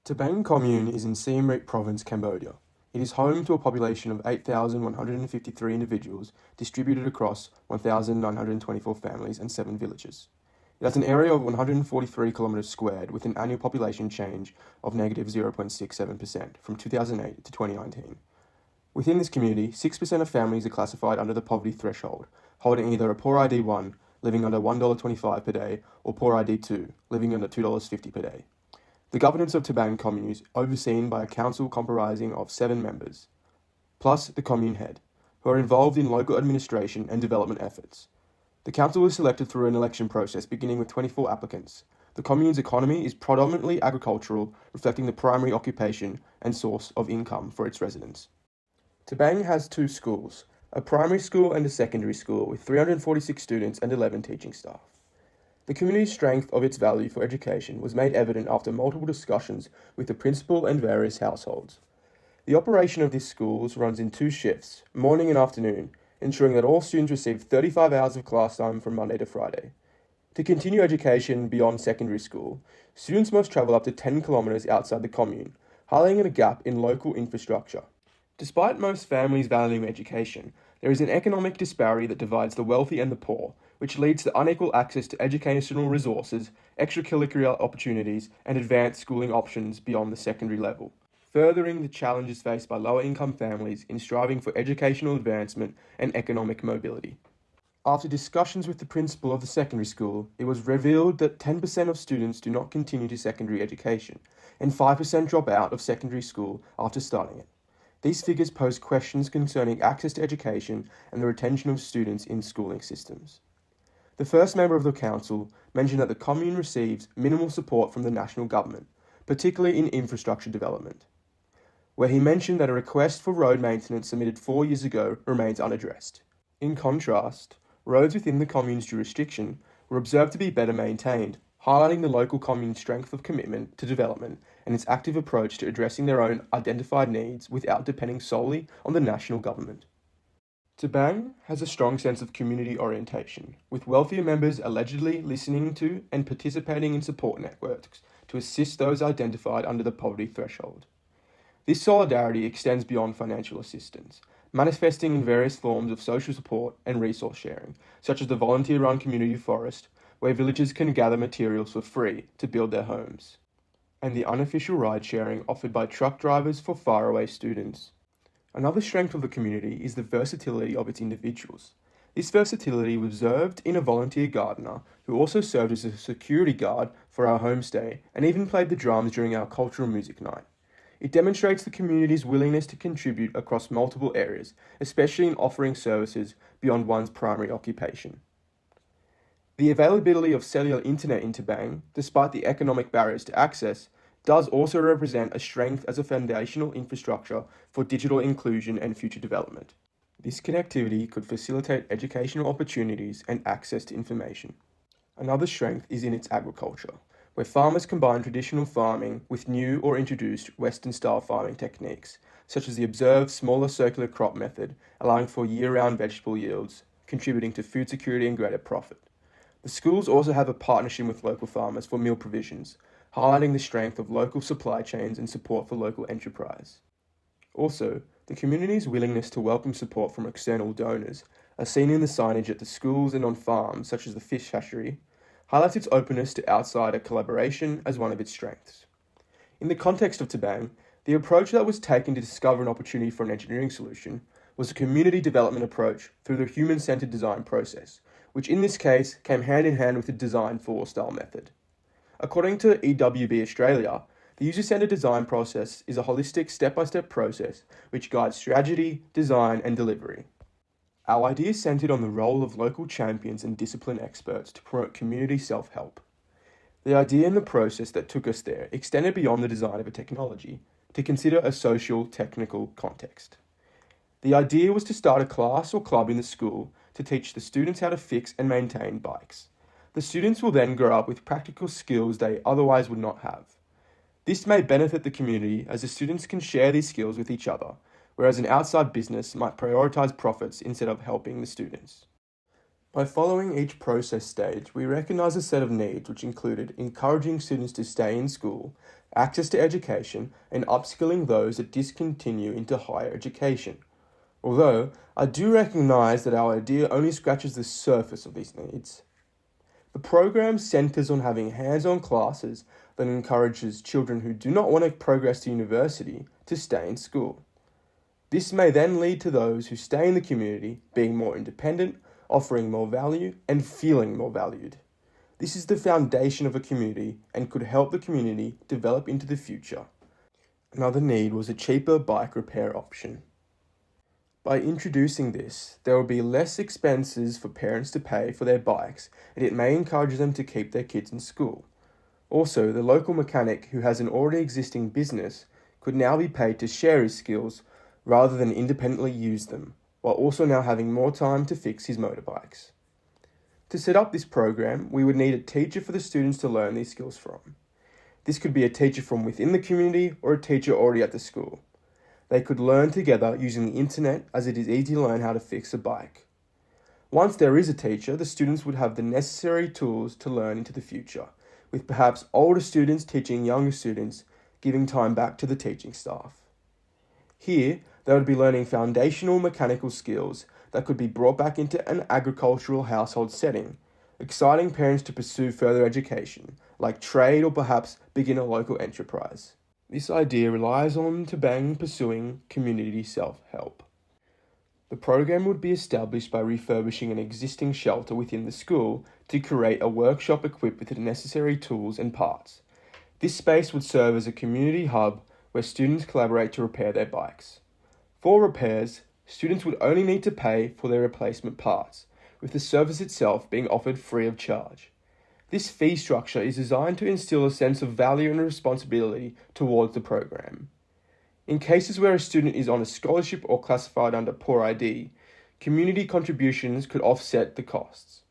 Tabang Commune is in Siem Reap Province, Cambodia. It is home to a population of 8,153 individuals distributed across 1,924 families and 7 villages. It has an area of 143 kilometres squared with an annual population change of negative 0.67% from 2008 to 2019. Within this community, 6% of families are classified under the poverty threshold, holding either a Poor ID 1, living under $1.25 per day, or Poor ID 2, living under $2.50 per day. The governance of Tabang Commune is overseen by a council comprising of 7 members, plus the commune head, who are involved in local administration and development efforts. The council was selected through an election process beginning with 24 applicants. The commune's economy is predominantly agricultural, reflecting the primary occupation and source of income for its residents. Tabang has 2 schools, a primary school and a secondary school with 346 students and 11 teaching staff. The community's strength of its value for education was made evident after multiple discussions with the principal and various households. The operation of these schools runs in 2 shifts, morning and afternoon, ensuring that all students receive 35 hours of class time from Monday to Friday. To continue education beyond secondary school, students must travel up to 10 kilometres outside the commune, highlighting a gap in local infrastructure. Despite most families valuing education, there is an economic disparity that divides the wealthy and the poor, which leads to unequal access to educational resources, extracurricular opportunities, and advanced schooling options beyond the secondary level, furthering the challenges faced by lower-income families in striving for educational advancement and economic mobility. After discussions with the principal of the secondary school, it was revealed that 10% of students do not continue to secondary education, and 5% drop out of secondary school after starting it. These figures pose questions concerning access to education and the retention of students in schooling systems. The first member of the council mentioned that the commune receives minimal support from the national government, particularly in infrastructure development, where he mentioned that a request for road maintenance submitted 4 years ago remains unaddressed. In contrast, roads within the commune's jurisdiction were observed to be better maintained, highlighting the local commune's strength of commitment to development and its active approach to addressing their own identified needs without depending solely on the national government. Tabang has a strong sense of community orientation, with wealthier members allegedly listening to and participating in support networks to assist those identified under the poverty threshold. This solidarity extends beyond financial assistance, manifesting in various forms of social support and resource sharing, such as the volunteer-run community forest, where villagers can gather materials for free to build their homes, and the unofficial ride-sharing offered by truck drivers for faraway students. Another strength of the community is the versatility of its individuals. This versatility was observed in a volunteer gardener who also served as a security guard for our homestay and even played the drums during our cultural music night. It demonstrates the community's willingness to contribute across multiple areas, especially in offering services beyond one's primary occupation. The availability of cellular internet in Tabang, despite the economic barriers to access, does also represent a strength as a foundational infrastructure for digital inclusion and future development. This connectivity could facilitate educational opportunities and access to information. Another strength is in its agriculture, where farmers combine traditional farming with new or introduced Western-style farming techniques, such as the observed smaller circular crop method, allowing for year-round vegetable yields, contributing to food security and greater profit. The schools also have a partnership with local farmers for meal provisions, highlighting the strength of local supply chains and support for local enterprise. Also, the community's willingness to welcome support from external donors are seen in the signage at the schools and on farms such as the fish hatchery, highlights its openness to outsider collaboration as one of its strengths. In the context of Tabang, the approach that was taken to discover an opportunity for an engineering solution was a community development approach through the human-centered design process, which in this case came hand in hand with the design for style method. According to EWB Australia, the user-centered design process is a holistic step-by-step process which guides strategy, design, and delivery. Our idea centered on the role of local champions and discipline experts to promote community self-help. The idea and the process that took us there extended beyond the design of a technology to consider a social, technical context. The idea was to start a class or club in the school to teach the students how to fix and maintain bikes. The students will then grow up with practical skills they otherwise would not have. This may benefit the community as the students can share these skills with each other, whereas an outside business might prioritize profits instead of helping the students. By following each process stage, we recognise a set of needs which included encouraging students to stay in school, access to education, and upskilling those that discontinue into higher education. Although, I do recognise that our idea only scratches the surface of these needs. The program centres on having hands-on classes that encourages children who do not want to progress to university to stay in school. This may then lead to those who stay in the community being more independent, offering more value, and feeling more valued. This is the foundation of a community and could help the community develop into the future. Another need was a cheaper bike repair option. By introducing this, there will be less expenses for parents to pay for their bikes, and it may encourage them to keep their kids in school. Also, the local mechanic who has an already existing business could now be paid to share his skills rather than independently use them, while also now having more time to fix his motorbikes. To set up this program, we would need a teacher for the students to learn these skills from. This could be a teacher from within the community or a teacher already at the school. They could learn together using the internet, as it is easy to learn how to fix a bike. Once there is a teacher, the students would have the necessary tools to learn into the future, with perhaps older students teaching younger students, giving time back to the teaching staff. Here, they would be learning foundational mechanical skills that could be brought back into an agricultural household setting, exciting parents to pursue further education, like trade or perhaps begin a local enterprise. This idea relies on pursuing community self-help. The program would be established by refurbishing an existing shelter within the school to create a workshop equipped with the necessary tools and parts. This space would serve as a community hub where students collaborate to repair their bikes. For repairs, students would only need to pay for their replacement parts, with the service itself being offered free of charge. This fee structure is designed to instill a sense of value and responsibility towards the program. In cases where a student is on a scholarship or classified under poor ID, community contributions could offset the costs.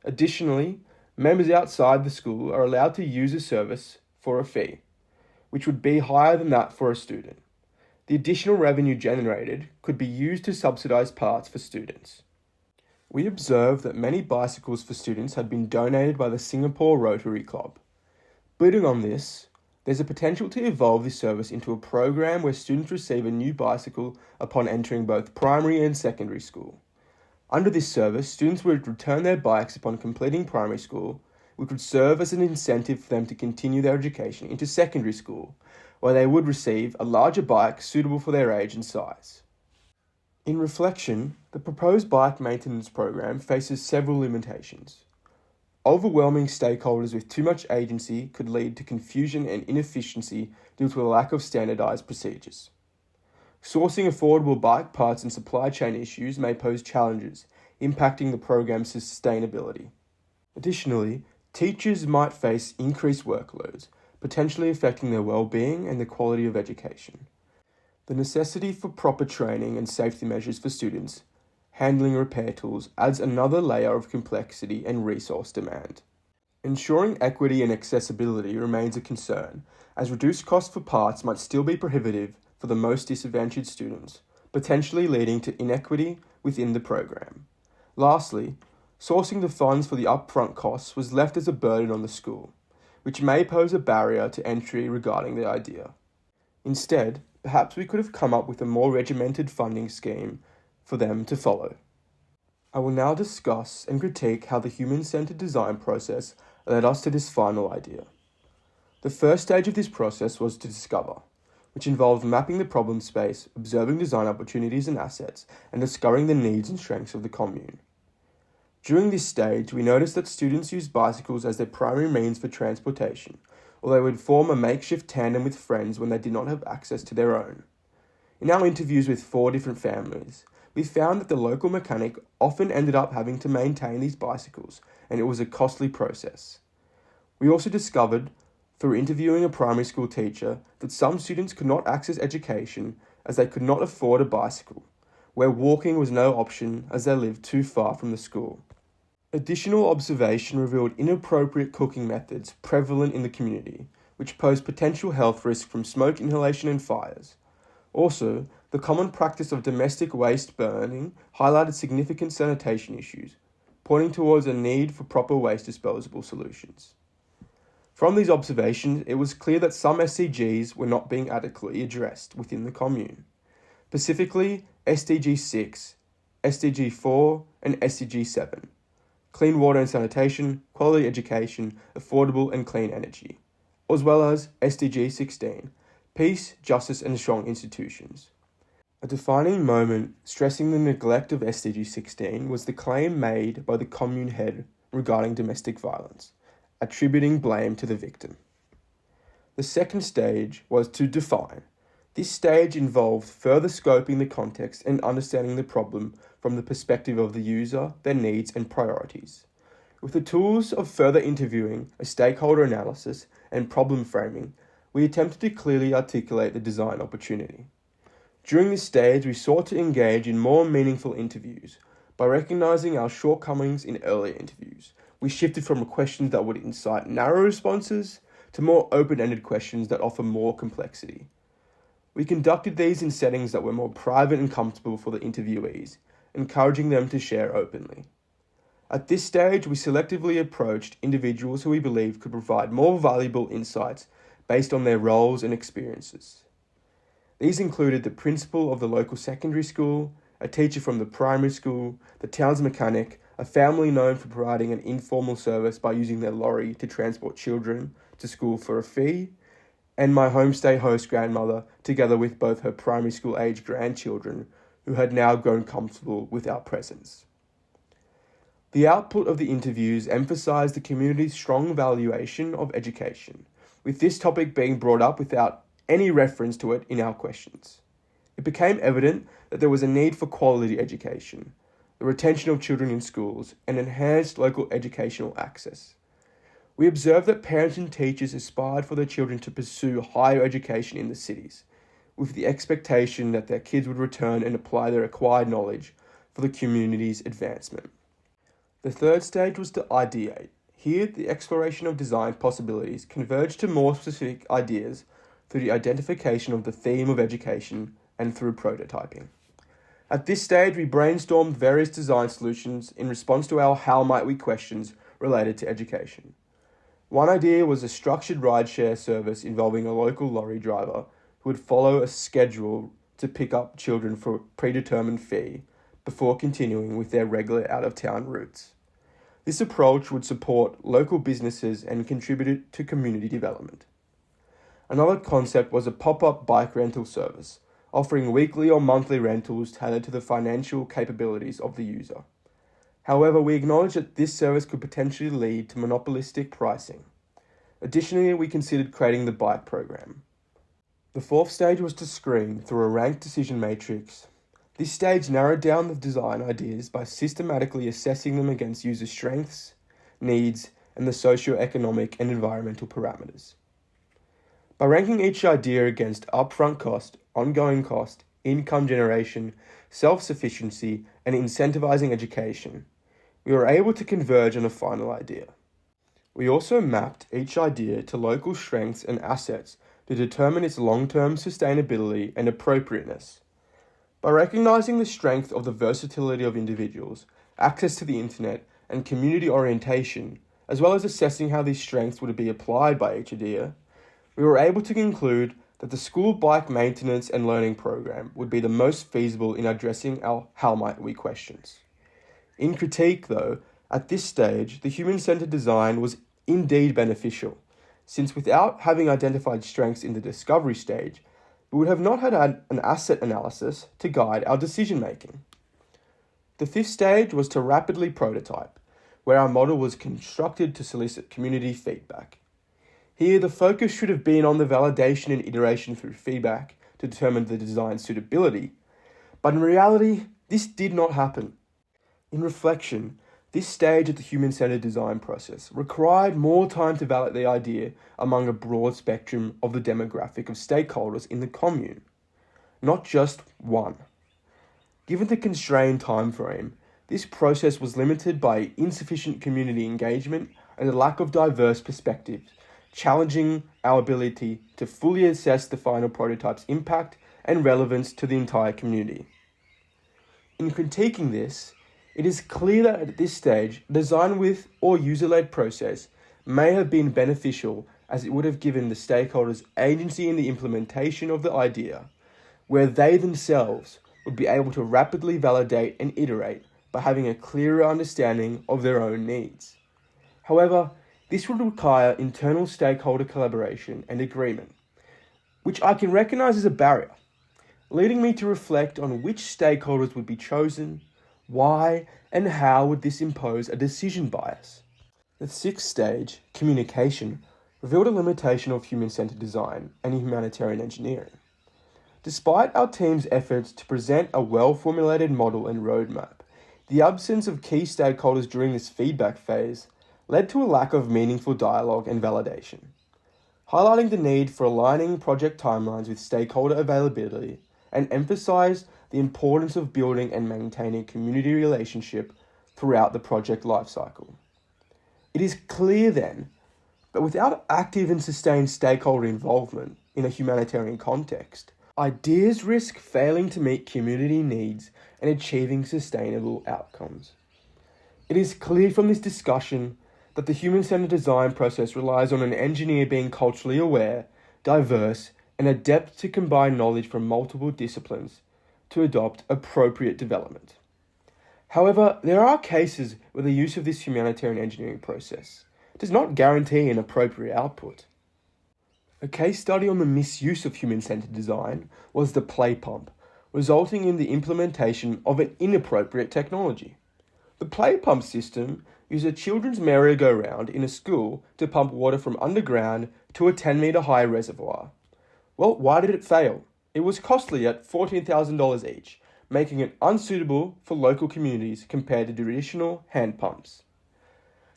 Additionally, members outside the school are allowed to use the service for a fee, which would be higher than that for a student. The additional revenue generated could be used to subsidise parts for students. We observed that many bicycles for students had been donated by the Singapore Rotary Club. Building on this, there's a potential to evolve this service into a program where students receive a new bicycle upon entering both primary and secondary school. Under this service, students would return their bikes upon completing primary school, which would serve as an incentive for them to continue their education into secondary school, where they would receive a larger bike suitable for their age and size. In reflection, the proposed bike maintenance program faces several limitations. Overwhelming stakeholders with too much agency could lead to confusion and inefficiency due to a lack of standardized procedures. Sourcing affordable bike parts and supply chain issues may pose challenges, impacting the program's sustainability. Additionally, teachers might face increased workloads, potentially affecting their well-being and the quality of education. The necessity for proper training and safety measures for students handling repair tools adds another layer of complexity and resource demand. Ensuring equity and accessibility remains a concern, as reduced costs for parts might still be prohibitive for the most disadvantaged students, potentially leading to inequity within the program. Lastly, sourcing the funds for the upfront costs was left as a burden on the school, which may pose a barrier to entry regarding the idea. Instead, perhaps we could have come up with a more regimented funding scheme for them to follow. I will now discuss and critique how the human-centered design process led us to this final idea. The first stage of this process was to discover, which involved mapping the problem space, observing design opportunities and assets, and discovering the needs and strengths of the commune. During this stage, we noticed that students used bicycles as their primary means for transportation, or they would form a makeshift tandem with friends when they did not have access to their own. In our interviews with 4 different families, we found that the local mechanic often ended up having to maintain these bicycles, and it was a costly process. We also discovered, through interviewing a primary school teacher, that some students could not access education as they could not afford a bicycle, where walking was no option as they lived too far from the school. Additional observation revealed inappropriate cooking methods prevalent in the community, which posed potential health risks from smoke inhalation and fires. Also, the common practice of domestic waste burning highlighted significant sanitation issues. pointing towards a need for proper waste disposable solutions. From these observations, it was clear that some SDGs were not being adequately addressed within the commune. Specifically, SDG 6, SDG 4, and SDG 7, clean water and sanitation, quality education, affordable and clean energy, as well as SDG 16, peace, justice and strong institutions. A defining moment stressing the neglect of SDG 16 was the claim made by the commune head regarding domestic violence, attributing blame to the victim. The second stage was to define. This stage involved further scoping the context and understanding the problem from the perspective of the user, their needs and priorities. With the tools of further interviewing, a stakeholder analysis, and problem framing, we attempted to clearly articulate the design opportunity. During this stage, we sought to engage in more meaningful interviews. By recognizing our shortcomings in earlier interviews, we shifted from questions that would incite narrow responses to more open-ended questions that offer more complexity. We conducted these in settings that were more private and comfortable for the interviewees, encouraging them to share openly. At this stage, we selectively approached individuals who we believed could provide more valuable insights based on their roles and experiences. These included the principal of the local secondary school, a teacher from the primary school, the town's mechanic, a family known for providing an informal service by using their lorry to transport children to school for a fee, and my homestay host grandmother, together with both her primary school age grandchildren, who had now grown comfortable with our presence. The output of the interviews emphasised the community's strong valuation of education, with this topic being brought up without any reference to it in our questions. It became evident that there was a need for quality education, the retention of children in schools, and enhanced local educational access. We observed that parents and teachers aspired for their children to pursue higher education in the cities, with the expectation that their kids would return and apply their acquired knowledge for the community's advancement. The third stage was to ideate. Here, the exploration of design possibilities converged to more specific ideas through the identification of the theme of education and through prototyping. At this stage, we brainstormed various design solutions in response to our how might we questions related to education. One idea was a structured rideshare service involving a local lorry driver who would follow a schedule to pick up children for a predetermined fee before continuing with their regular out-of-town routes. This approach would support local businesses and contribute to community development. Another concept was a pop-up bike rental service, offering weekly or monthly rentals tailored to the financial capabilities of the user. However, we acknowledge that this service could potentially lead to monopolistic pricing. Additionally, we considered creating the bike program. The fourth stage was to screen through a ranked decision matrix. This stage narrowed down the design ideas by systematically assessing them against user strengths, needs, and the socio-economic and environmental parameters. By ranking each idea against upfront cost, ongoing cost, income generation, self-sufficiency, and incentivizing education, we were able to converge on a final idea. We also mapped each idea to local strengths and assets to determine its long-term sustainability and appropriateness. By recognizing the strength of the versatility of individuals, access to the internet, and community orientation, as well as assessing how these strengths would be applied by each idea, we were able to conclude that the school bike maintenance and learning program would be the most feasible in addressing our how might we questions. In critique, though, at this stage, the human-centered design was indeed beneficial, since without having identified strengths in the discovery stage, we would have not had an asset analysis to guide our decision-making. The fifth stage was to rapidly prototype, where our model was constructed to solicit community feedback. Here, the focus should have been on the validation and iteration through feedback to determine the design's suitability, but in reality, this did not happen. In reflection, this stage of the human-centered design process required more time to validate the idea among a broad spectrum of the demographic of stakeholders in the commune, not just one. Given the constrained time frame, this process was limited by insufficient community engagement and a lack of diverse perspectives, challenging our ability to fully assess the final prototype's impact and relevance to the entire community. In critiquing this, It is clear that at this stage, design with or user-led process may have been beneficial as it would have given the stakeholders agency in the implementation of the idea, where they themselves would be able to rapidly validate and iterate by having a clearer understanding of their own needs. However, this would require internal stakeholder collaboration and agreement, which I can recognize as a barrier, leading me to reflect on which stakeholders would be chosen, why, and how would this impose a decision bias. The sixth stage, communication, revealed a limitation of human-centered design and humanitarian engineering. Despite our team's efforts to present a well-formulated model and roadmap, the absence of key stakeholders during this feedback phase led to a lack of meaningful dialogue and validation, highlighting the need for aligning project timelines with stakeholder availability and emphasized the importance of building and maintaining community relationship throughout the project lifecycle. It is clear then that without active and sustained stakeholder involvement in a humanitarian context, ideas risk failing to meet community needs and achieving sustainable outcomes. It is clear from this discussion that the human-centered design process relies on an engineer being culturally aware, diverse, and adept to combine knowledge from multiple disciplines to adopt appropriate development. However, there are cases where the use of this humanitarian engineering process does not guarantee an appropriate output. A case study on the misuse of human-centered design was the play pump, resulting in the implementation of an inappropriate technology. The play pump system used a children's merry-go-round in a school to pump water from underground to a 10-meter high reservoir. Well, why did it fail? It was costly at $14,000 each, making it unsuitable for local communities compared to traditional hand pumps.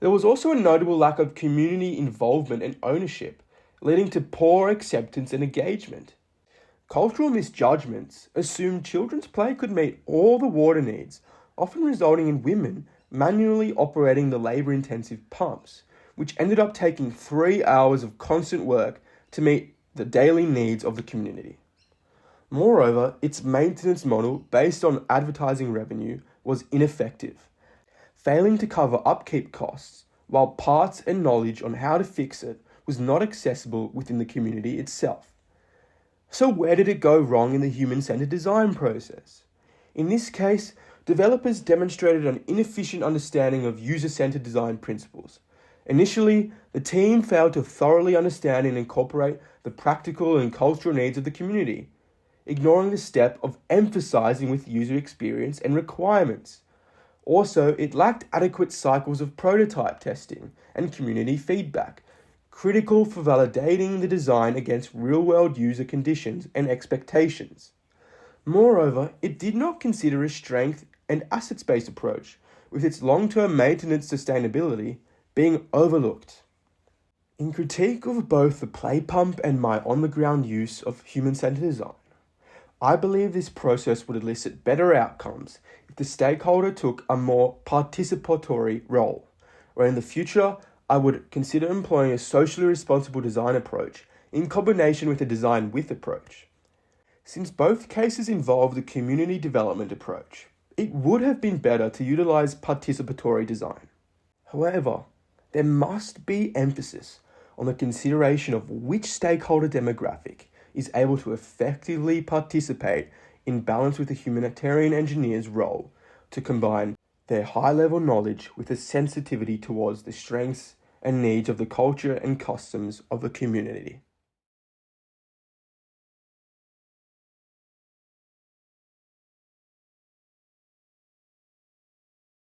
There was also a notable lack of community involvement and ownership, leading to poor acceptance and engagement. Cultural misjudgments assumed children's play could meet all the water needs, often resulting in women manually operating the labor-intensive pumps, which ended up taking 3 hours of constant work to meet the daily needs of the community. Moreover, its maintenance model based on advertising revenue was ineffective, failing to cover upkeep costs, while parts and knowledge on how to fix it was not accessible within the community itself. So where did it go wrong in the human-centered design process? In this case, developers demonstrated an inefficient understanding of user-centered design principles. Initially, the team failed to thoroughly understand and incorporate the practical and cultural needs of the community, ignoring the step of emphasizing with user experience and requirements. Also, it lacked adequate cycles of prototype testing and community feedback, critical for validating the design against real-world user conditions and expectations. Moreover, it did not consider a strength and assets-based approach, with its long-term maintenance sustainability being overlooked. In critique of both the play pump and my on-the-ground use of human-centered design, I believe this process would elicit better outcomes if the stakeholder took a more participatory role, where in the future I would consider employing a socially responsible design approach in combination with a design with approach. Since both cases involve the community development approach, it would have been better to utilize participatory design. However, there must be emphasis on the consideration of which stakeholder demographic is able to effectively participate in balance with the humanitarian engineer's role to combine their high-level knowledge with a sensitivity towards the strengths and needs of the culture and customs of the community.